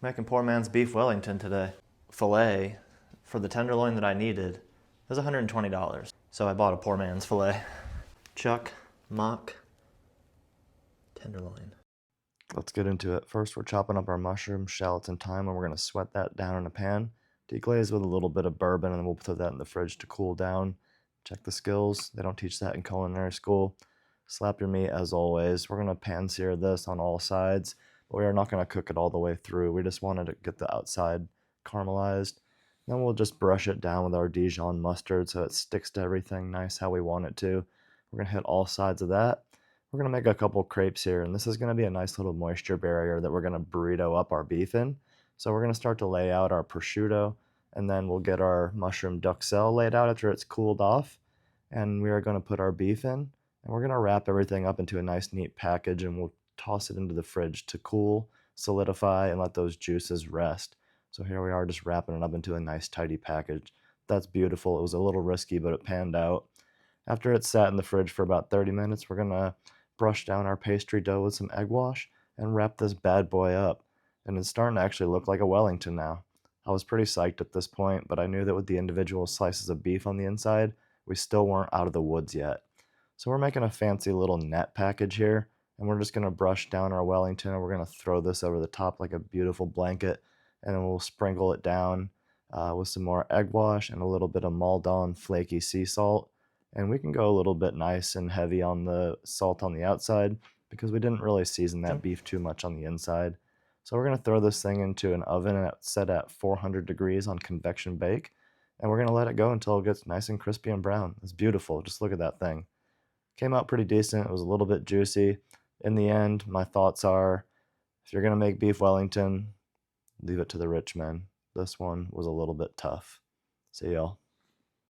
Making poor man's beef Wellington today. Filet for the tenderloin that I needed was $120. So I bought a poor man's filet. Chuck, mock, tenderloin. Let's get into it. First, we're chopping up our mushrooms, shallots, and thyme, and we're going to sweat that down in a pan. Deglaze with a little bit of bourbon, and then we'll put that in the fridge to cool down. Check the skills. They don't teach that in culinary school. Slap your meat as always. We're going to pan sear this on all sides, but we are not going to cook it all the way through. We just wanted to get the outside caramelized. Then we'll just brush it down with our Dijon mustard so it sticks to everything nice how we want it to. We're going to hit all sides of that. We're going to make a couple crepes here, and this is going to be a nice little moisture barrier that we're going to burrito up our beef in. So we're going to start to lay out our prosciutto, and then we'll get our mushroom duxelle laid out after it's cooled off. And we are going to put our beef in, and we're going to wrap everything up into a nice neat package, and we'll toss it into the fridge to cool, solidify, and let those juices rest. So here we are just wrapping it up into a nice tidy package. That's beautiful. It was a little risky, but it panned out. After it's sat in the fridge for about 30 minutes, we're going to brush down our pastry dough with some egg wash and wrap this bad boy up. And it's starting to actually look like a Wellington now. I was pretty psyched at this point, but I knew that with the individual slices of beef on the inside, we still weren't out of the woods yet. So we're making a fancy little net package here, and we're just going to brush down our Wellington, and we're going to throw this over the top like a beautiful blanket, and then we'll sprinkle it down with some more egg wash and a little bit of Maldon flaky sea salt. And we can go a little bit nice and heavy on the salt on the outside because we didn't really season that beef too much on the inside. So we're going to throw this thing into an oven set at 400 degrees on convection bake, and we're going to let it go until it gets nice and crispy and brown. It's beautiful. Just look at that thing. Came out pretty decent. It was a little bit juicy. In the end, my thoughts are, if you're going to make beef Wellington, leave it to the rich men. This one was a little bit tough. See y'all.